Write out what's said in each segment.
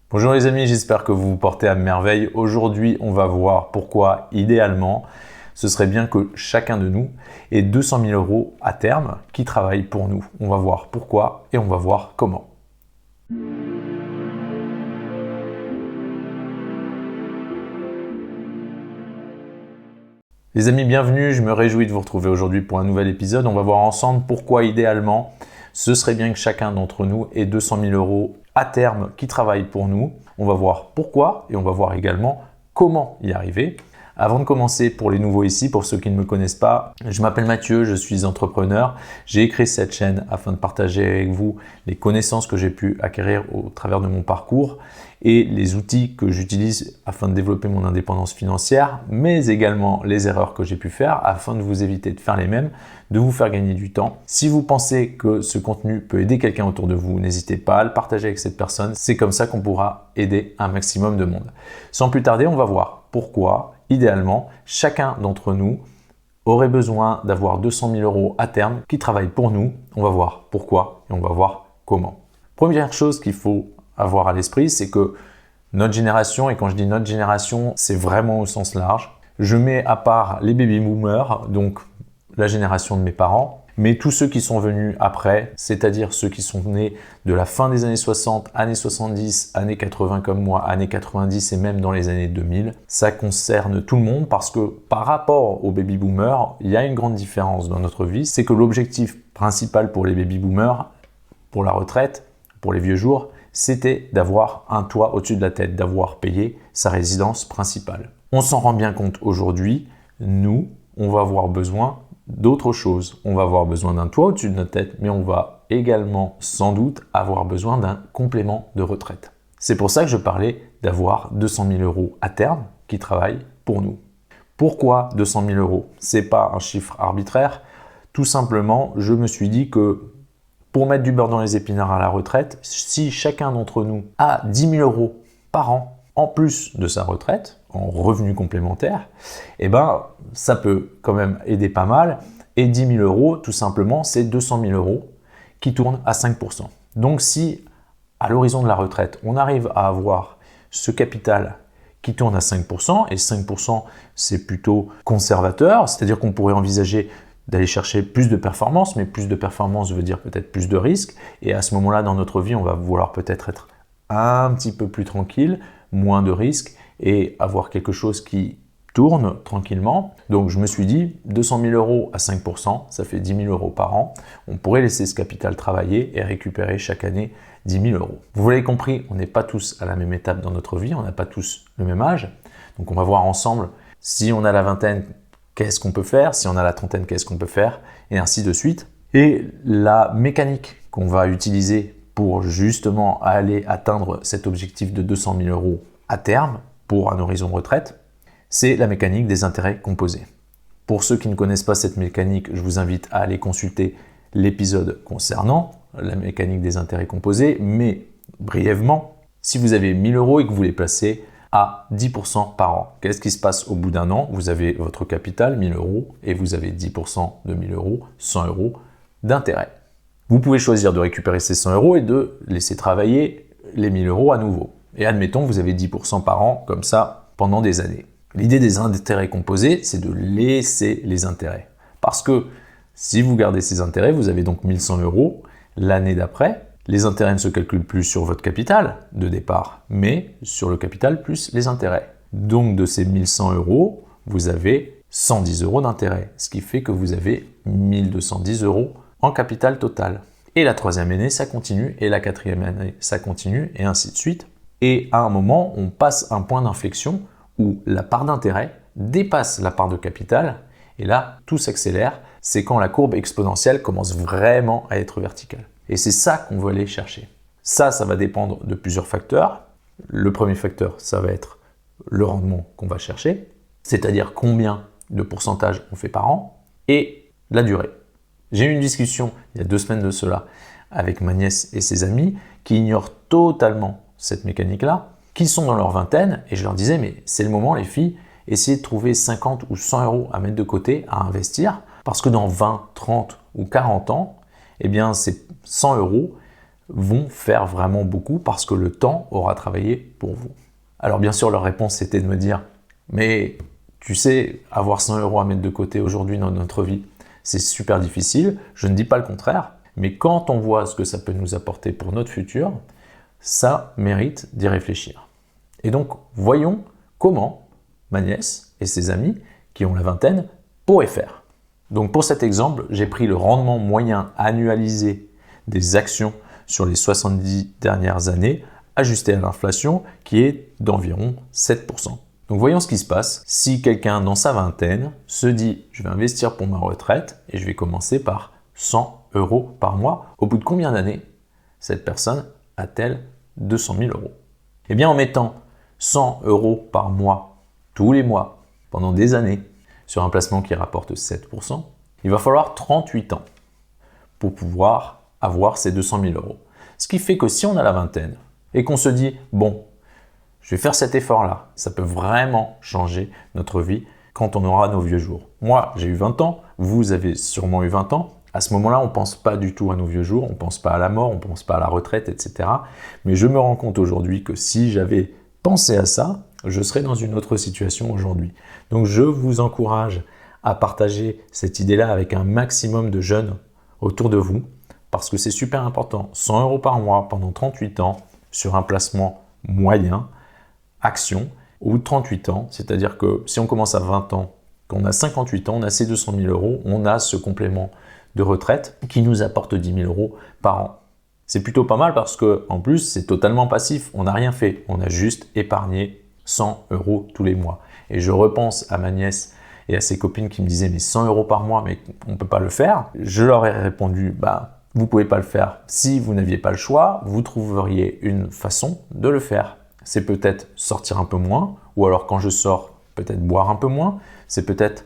Bonjour les amis, j'espère que vous vous portez à merveille. Aujourd'hui, on va voir pourquoi, idéalement, ce serait bien que chacun de nous ait 200 000 euros à terme qui travaillent pour nous. On va voir pourquoi et on va voir comment. Les amis, bienvenue, je me réjouis de vous retrouver aujourd'hui pour un nouvel épisode. On va voir ensemble pourquoi, idéalement, ce serait bien que chacun d'entre nous ait 200 000 euros à terme qui travaillent pour nous. On va voir pourquoi et on va voir également comment y arriver. Avant de commencer, pour les nouveaux ici, pour ceux qui ne me connaissent pas, je m'appelle Mathieu, je suis entrepreneur. J'ai créé cette chaîne afin de partager avec vous les connaissances que j'ai pu acquérir au travers de mon parcours et les outils que j'utilise afin de développer mon indépendance financière, mais également les erreurs que j'ai pu faire afin de vous éviter de faire les mêmes, de vous faire gagner du temps. Si vous pensez que ce contenu peut aider quelqu'un autour de vous, n'hésitez pas à le partager avec cette personne. C'est comme ça qu'on pourra aider un maximum de monde. Sans plus tarder, on va voir pourquoi, idéalement, chacun d'entre nous aurait besoin d'avoir 200 000 euros à terme qui travaillent pour nous. On va voir pourquoi et on va voir comment. Première chose qu'il faut avoir à l'esprit, c'est que notre génération, et quand je dis notre génération, c'est vraiment au sens large. Je mets à part les baby boomers, donc la génération de mes parents, mais tous ceux qui sont venus après, c'est-à-dire ceux qui sont nés de la fin des années 60, années 70, années 80 comme moi, années 90 et même dans les années 2000, ça concerne tout le monde parce que par rapport aux baby boomers, il y a une grande différence dans notre vie, c'est que l'objectif principal pour les baby boomers, pour la retraite, pour les vieux jours, c'était d'avoir un toit au-dessus de la tête, d'avoir payé sa résidence principale. On s'en rend bien compte aujourd'hui, nous, on va avoir besoin d'autre chose. On va avoir besoin d'un toit au-dessus de notre tête, mais on va également sans doute avoir besoin d'un complément de retraite. C'est pour ça que je parlais d'avoir 200 000 euros à terme qui travaillent pour nous. Pourquoi 200 000 euros? Ce n'est pas un chiffre arbitraire. Tout simplement, je me suis dit que pour mettre du beurre dans les épinards à la retraite, si chacun d'entre nous a 10 000 euros par an en plus de sa retraite, en revenu complémentaire, eh ben, ça peut quand même aider pas mal. Et 10 000 euros, tout simplement, c'est 200 000 euros qui tournent à 5%. Donc si, à l'horizon de la retraite, on arrive à avoir ce capital qui tourne à 5%, et 5% c'est plutôt conservateur, c'est-à-dire qu'on pourrait envisager d'aller chercher plus de performance, mais plus de performance veut dire peut-être plus de risques, et à ce moment-là, dans notre vie, on va vouloir peut-être être un petit peu plus tranquille, moins de risques, et avoir quelque chose qui tourne tranquillement. Donc je me suis dit, 200 000 euros à 5%, ça fait 10 000 euros par an. On pourrait laisser ce capital travailler et récupérer chaque année 10 000 euros. Vous l'avez compris, on n'est pas tous à la même étape dans notre vie, on n'a pas tous le même âge. Donc on va voir ensemble, si on a la vingtaine, qu'est-ce qu'on peut faire, si on a la trentaine, qu'est-ce qu'on peut faire, et ainsi de suite. Et la mécanique qu'on va utiliser pour justement aller atteindre cet objectif de 200 000 euros à terme, pour un horizon retraite, c'est la mécanique des intérêts composés. Pour ceux qui ne connaissent pas cette mécanique, je vous invite à aller consulter l'épisode concernant la mécanique des intérêts composés, mais brièvement, si vous avez 1000 euros et que vous les placez à 10% par an, qu'est-ce qui se passe au bout d'un an? Vous avez votre capital, 1000 euros, et vous avez 10% de 1000 euros, 100 euros d'intérêt. Vous pouvez choisir de récupérer ces 100 euros et de laisser travailler les 1000 euros à nouveau. Et admettons que vous avez 10% par an, comme ça, pendant des années. L'idée des intérêts composés, c'est de laisser les intérêts. Parce que si vous gardez ces intérêts, vous avez donc 1100 euros. L'année d'après, les intérêts ne se calculent plus sur votre capital de départ, mais sur le capital plus les intérêts. Donc de ces 1100 euros, vous avez 110 euros d'intérêt, ce qui fait que vous avez 1210 euros en capital total. Et la troisième année, ça continue, et la quatrième année, ça continue, et ainsi de suite. Et à un moment, on passe un point d'inflexion où la part d'intérêt dépasse la part de capital. Et là, tout s'accélère. C'est quand la courbe exponentielle commence vraiment à être verticale. Et c'est ça qu'on veut aller chercher. Ça va dépendre de plusieurs facteurs. Le premier facteur, ça va être le rendement qu'on va chercher, c'est-à-dire combien de pourcentage on fait par an, et la durée. J'ai eu une discussion il y a 2 semaines de cela avec ma nièce et ses amis qui ignorent totalement cette mécanique-là, qui sont dans leur vingtaine, et je leur disais, mais c'est le moment les filles, essayez de trouver 50 ou 100 euros à mettre de côté, à investir, parce que dans 20, 30 ou 40 ans, eh bien ces 100 euros vont faire vraiment beaucoup parce que le temps aura travaillé pour vous. Alors bien sûr, leur réponse était de me dire « Mais tu sais, avoir 100 € à mettre de côté aujourd'hui dans notre vie, c'est super difficile. Je ne dis pas le contraire, mais quand on voit ce que ça peut nous apporter pour notre futur, ça mérite d'y réfléchir. » Et donc, voyons comment ma nièce et ses amis qui ont la vingtaine pourraient faire. Donc pour cet exemple, j'ai pris le rendement moyen annualisé des actions sur les 70 dernières années, ajusté à l'inflation, qui est d'environ 7%. Donc voyons ce qui se passe si quelqu'un dans sa vingtaine se dit « je vais investir pour ma retraite et je vais commencer par 100 € par mois ». Au bout de combien d'années cette personne a-t-elle 200 000 €? Eh bien en mettant 100 € par mois, tous les mois, pendant des années, sur un placement qui rapporte 7%, il va falloir 38 ans pour pouvoir avoir ces 200 000 €. Ce qui fait que si on a la vingtaine et qu'on se dit « bon, je vais faire cet effort-là », ça peut vraiment changer notre vie quand on aura nos vieux jours. Moi, j'ai eu 20 ans, vous avez sûrement eu 20 ans. À ce moment-là, on ne pense pas du tout à nos vieux jours, on ne pense pas à la mort, on ne pense pas à la retraite, etc. Mais je me rends compte aujourd'hui que si j'avais pensé à ça, je serais dans une autre situation aujourd'hui. Donc je vous encourage à partager cette idée-là avec un maximum de jeunes autour de vous parce que c'est super important. 100 € par mois pendant 38 ans sur un placement moyen, action, au bout de 38 ans, c'est-à-dire que si on commence à 20 ans, qu'on a 58 ans, on a ces 200 000 €, on a ce complément de retraite qui nous apporte 10 000 € par an. C'est plutôt pas mal parce que en plus, c'est totalement passif. On n'a rien fait, on a juste épargné 100 € tous les mois. Et je repense à ma nièce et à ses copines qui me disaient « mais 100 € par mois, mais on ne peut pas le faire ». Je leur ai répondu « bah, vous ne pouvez pas le faire. Si vous n'aviez pas le choix, vous trouveriez une façon de le faire. C'est peut-être sortir un peu moins, ou alors quand je sors, peut-être boire un peu moins. C'est peut-être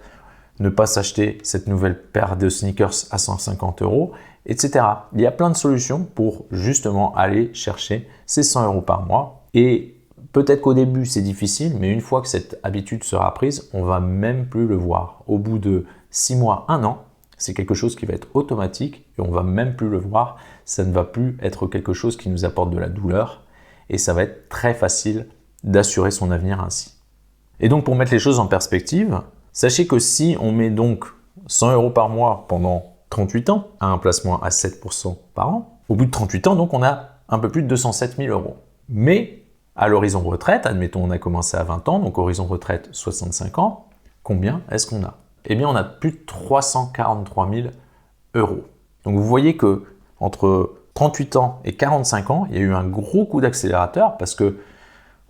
ne pas s'acheter cette nouvelle paire de sneakers à 150 €, etc. Il y a plein de solutions pour justement aller chercher ces 100 € par mois. Et peut-être qu'au début, c'est difficile, mais une fois que cette habitude sera prise, on ne va même plus le voir. Au bout de 6 mois, 1 an, c'est quelque chose qui va être automatique et on ne va même plus le voir. Ça ne va plus être quelque chose qui nous apporte de la douleur et ça va être très facile d'assurer son avenir ainsi. Et donc, pour mettre les choses en perspective, sachez que si on met donc 100 € par mois pendant 38 ans, à un placement à 7% par an, au bout de 38 ans, donc on a un peu plus de 207 000 €. Mais à l'horizon retraite, admettons on a commencé à 20 ans, donc horizon retraite 65 ans, combien est-ce qu'on a? Eh bien on a plus de 343 000 €. Donc vous voyez que entre 38 ans et 45 ans, il y a eu un gros coup d'accélérateur parce que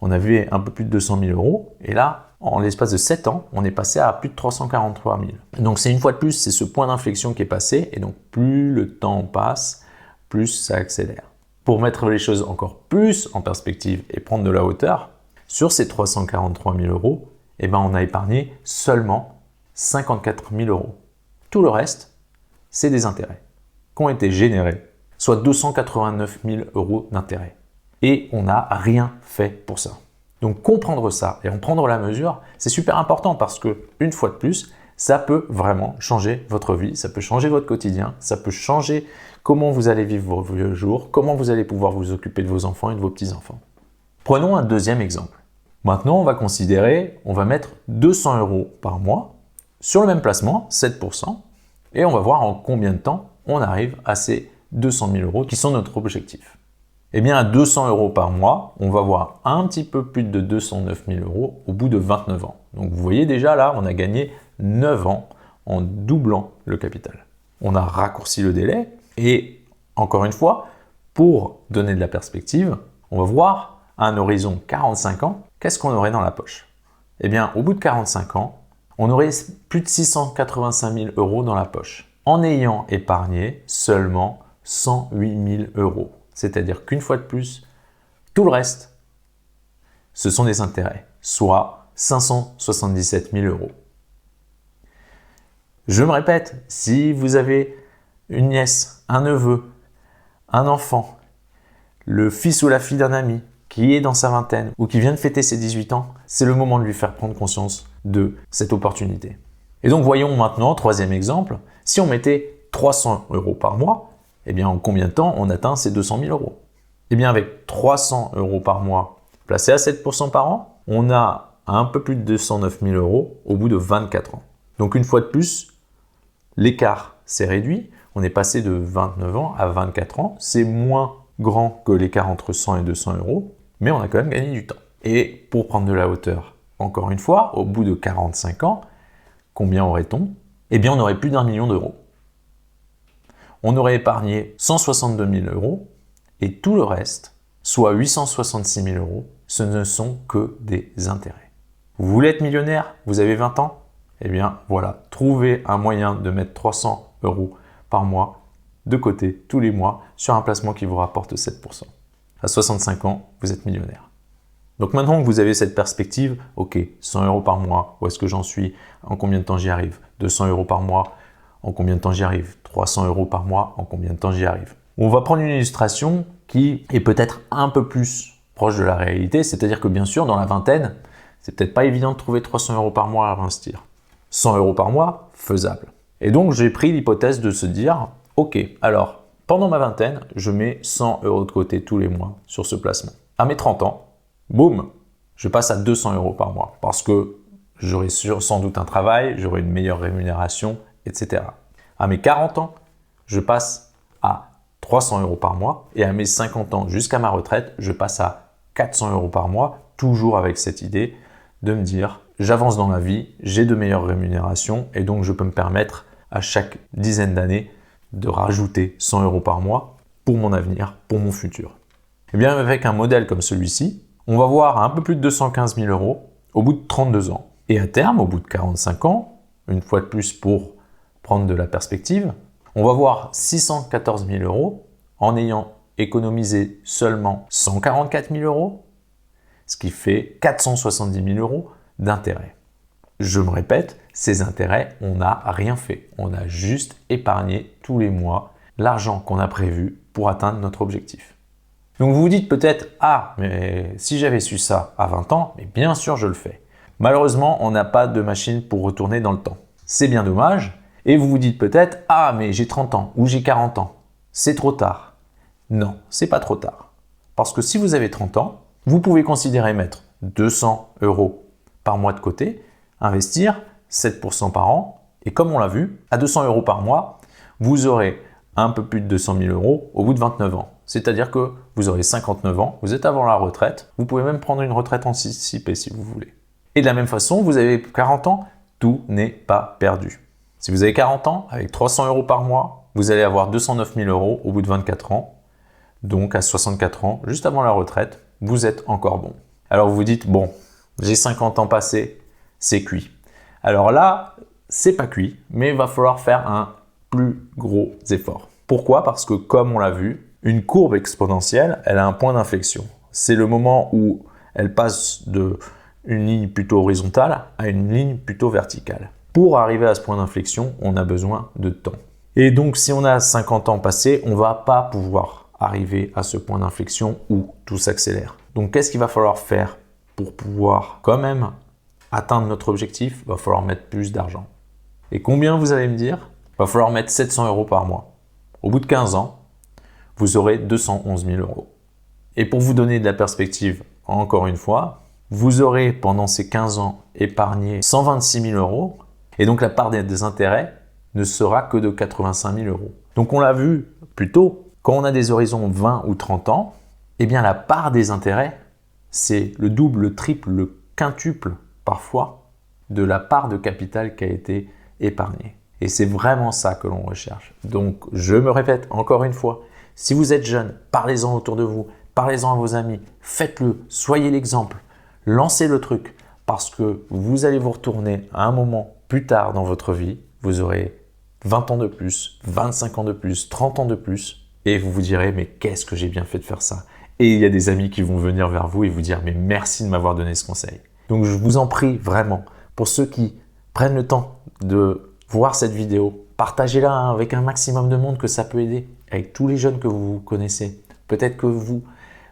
on avait un peu plus de 200 000 € et là, en l'espace de 7 ans, on est passé à plus de 343 000. Donc c'est une fois de plus, c'est ce point d'inflexion qui est passé et donc plus le temps passe, plus ça accélère. Pour mettre les choses encore plus en perspective et prendre de la hauteur, sur ces 343 000 €, eh ben on a épargné seulement 54 000 €. Tout le reste, c'est des intérêts qui ont été générés, soit 289 000 € d'intérêts. Et on n'a rien fait pour ça. Donc comprendre ça et en prendre la mesure, c'est super important parce que, une fois de plus, ça peut vraiment changer votre vie, ça peut changer votre quotidien, ça peut changer comment vous allez vivre vos vieux jours, comment vous allez pouvoir vous occuper de vos enfants et de vos petits-enfants. Prenons un deuxième exemple. Maintenant, on va considérer, on va mettre 200 € par mois sur le même placement, 7%, et on va voir en combien de temps on arrive à ces 200 000 € qui sont notre objectif. Eh bien, à 200 € par mois, on va voir un petit peu plus de 209 000 € au bout de 29 ans. Donc, vous voyez déjà là, on a gagné 9 ans en doublant le capital. On a raccourci le délai et, encore une fois, pour donner de la perspective, on va voir à un horizon 45 ans, qu'est-ce qu'on aurait dans la poche? Eh bien, au bout de 45 ans, on aurait plus de 685 000 € dans la poche, en ayant épargné seulement 108 000 €. C'est-à-dire qu'une fois de plus, tout le reste, ce sont des intérêts, soit 577 000 €. Je me répète, si vous avez une nièce, un neveu, un enfant, le fils ou la fille d'un ami qui est dans sa vingtaine ou qui vient de fêter ses 18 ans, c'est le moment de lui faire prendre conscience de cette opportunité. Et donc voyons maintenant, troisième exemple, si on mettait 300 € par mois Eh bien, en combien de temps on atteint ces 200 000 euros? Eh bien, avec 300 euros par mois placés à 7% par an, on a un peu plus de 209 000 euros au bout de 24 ans. Donc, une fois de plus, l'écart s'est réduit. On est passé de 29 ans à 24 ans. C'est moins grand que l'écart entre 100 et 200 euros, mais on a quand même gagné du temps. Et pour prendre de la hauteur, encore une fois, au bout de 45 ans, combien aurait-on? Eh bien, on aurait plus d'1 million d'euros. On aurait épargné 162 000 euros et tout le reste, soit 866 000 euros, ce ne sont que des intérêts. Vous voulez être millionnaire? Vous avez 20 ans? Eh bien, voilà, trouvez un moyen de mettre 300 euros par mois de côté tous les mois sur un placement qui vous rapporte 7%. À 65 ans, vous êtes millionnaire. Donc maintenant que vous avez cette perspective, ok, 100 euros par mois, où est-ce que j'en suis? En combien de temps j'y arrive? 200 euros par mois, en combien de temps j'y arrive? 300 euros par mois, en combien de temps j'y arrive? On va prendre une illustration qui est peut-être un peu plus proche de la réalité, c'est-à-dire que bien sûr, dans la vingtaine, c'est peut-être pas évident de trouver 300 euros par mois à investir. 100 euros par mois, faisable. Et donc, j'ai pris l'hypothèse de se dire, ok, alors, pendant ma vingtaine, je mets 100 euros de côté tous les mois sur ce placement. À mes 30 ans, boum, je passe à 200 euros par mois parce que j'aurai sans doute un travail, j'aurai une meilleure rémunération, etc. À mes 40 ans, je passe à 300 euros par mois et à mes 50 ans jusqu'à ma retraite, je passe à 400 euros par mois, toujours avec cette idée de me dire j'avance dans la vie, j'ai de meilleures rémunérations et donc je peux me permettre à chaque dizaine d'années de rajouter 100 euros par mois pour mon avenir, pour mon futur. Et bien avec un modèle comme celui-ci, on va voir un peu plus de 215 000 euros au bout de 32 ans. Et à terme, au bout de 45 ans, une fois de plus pour prendre de la perspective, on va voir 614 000 euros en ayant économisé seulement 144 000 euros, ce qui fait 470 000 euros d'intérêts. Je me répète, ces intérêts, on n'a rien fait. On a juste épargné tous les mois l'argent qu'on a prévu pour atteindre notre objectif. Donc vous vous dites peut-être « Ah, mais si j'avais su ça à 20 ans, mais bien sûr je le fais. » Malheureusement, on n'a pas de machine pour retourner dans le temps. C'est bien dommage. Et vous vous dites peut-être « Ah, mais j'ai 30 ans ou j'ai 40 ans. C'est trop tard. » Non, c'est pas trop tard. Parce que si vous avez 30 ans, vous pouvez considérer mettre 200 euros par mois de côté, investir 7% par an. Et comme on l'a vu, à 200 euros par mois, vous aurez un peu plus de 200 000 euros au bout de 29 ans. C'est-à-dire que vous aurez 59 ans, vous êtes avant la retraite, vous pouvez même prendre une retraite anticipée si vous voulez. Et de la même façon, vous avez 40 ans, tout n'est pas perdu. Si vous avez 40 ans, avec 300 euros par mois, vous allez avoir 209 000 euros au bout de 24 ans. Donc à 64 ans, juste avant la retraite, vous êtes encore bon. Alors vous vous dites, bon, j'ai 50 ans passés, c'est cuit. Alors là, c'est pas cuit, mais il va falloir faire un plus gros effort. Pourquoi? Parce que comme on l'a vu, une courbe exponentielle, elle a un point d'inflexion. C'est le moment où elle passe d'une ligne plutôt horizontale à une ligne plutôt verticale. Pour arriver à ce point d'inflexion, on a besoin de temps. Et donc, si on a 50 ans passés, on ne va pas pouvoir arriver à ce point d'inflexion où tout s'accélère. Donc, qu'est-ce qu'il va falloir faire pour pouvoir quand même atteindre notre objectif? Il va falloir mettre plus d'argent. Et combien vous allez me dire? Il va falloir mettre 700 euros par mois. Au bout de 15 ans, vous aurez 211 000 euros. Et pour vous donner de la perspective, encore une fois, vous aurez pendant ces 15 ans épargné 126 000 euros et donc la part des intérêts ne sera que de 85 000 euros. Donc on l'a vu plus tôt, quand on a des horizons 20 ou 30 ans, eh bien la part des intérêts, c'est le double, le triple, le quintuple parfois de la part de capital qui a été épargnée. Et c'est vraiment ça que l'on recherche. Donc je me répète encore une fois, si vous êtes jeune, parlez-en autour de vous, parlez-en à vos amis, faites-le, soyez l'exemple, lancez le truc parce que vous allez vous retourner à un moment plus tard dans votre vie, vous aurez 20 ans de plus, 25 ans de plus, 30 ans de plus et vous vous direz mais qu'est-ce que j'ai bien fait de faire ça? Et il y a des amis qui vont venir vers vous et vous dire mais merci de m'avoir donné ce conseil. Donc je vous en prie vraiment, pour ceux qui prennent le temps de voir cette vidéo, partagez-la avec un maximum de monde que ça peut aider, avec tous les jeunes que vous connaissez. Peut-être que vous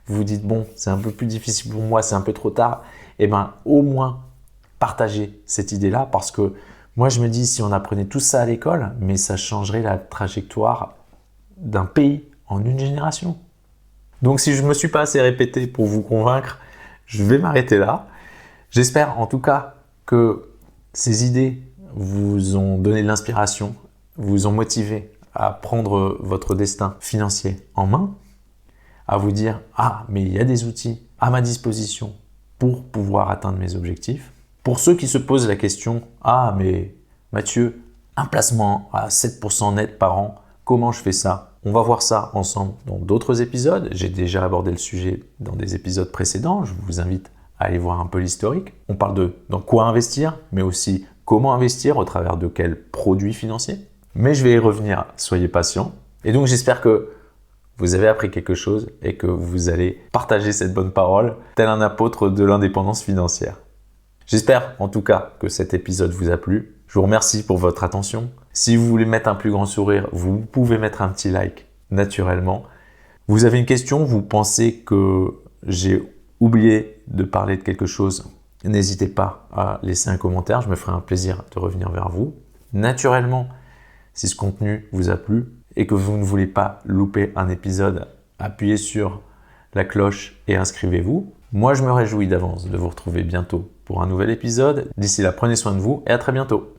vous dites, bon, c'est un peu plus difficile pour moi, c'est un peu trop tard. Eh bien, au moins, partagez cette idée-là parce que moi, je me dis, si on apprenait tout ça à l'école, mais ça changerait la trajectoire d'un pays en une génération. Donc si je ne me suis pas assez répété pour vous convaincre, je vais m'arrêter là. J'espère en tout cas que ces idées vous ont donné de l'inspiration, vous ont motivé à prendre votre destin financier en main, à vous dire « Ah, mais il y a des outils à ma disposition pour pouvoir atteindre mes objectifs ». Pour ceux qui se posent la question « Ah, mais Mathieu, un placement à 7% net par an, comment je fais ça ?» On va voir ça ensemble dans d'autres épisodes. J'ai déjà abordé le sujet dans des épisodes précédents. Je vous invite à aller voir un peu l'historique. On parle de dans quoi investir, mais aussi comment investir, au travers de quels produits financiers. Mais je vais y revenir, soyez patients. Et donc j'espère que vous avez appris quelque chose et que vous allez partager cette bonne parole tel un apôtre de l'indépendance financière. J'espère en tout cas que cet épisode vous a plu. Je vous remercie pour votre attention. Si vous voulez mettre un plus grand sourire, vous pouvez mettre un petit like naturellement. Vous avez une question, vous pensez que j'ai oublié de parler de quelque chose, n'hésitez pas à laisser un commentaire, je me ferai un plaisir de revenir vers vous. Naturellement, si ce contenu vous a plu et que vous ne voulez pas louper un épisode, appuyez sur la cloche et inscrivez-vous. Moi, je me réjouis d'avance de vous retrouver bientôt pour un nouvel épisode. D'ici là, prenez soin de vous et à très bientôt.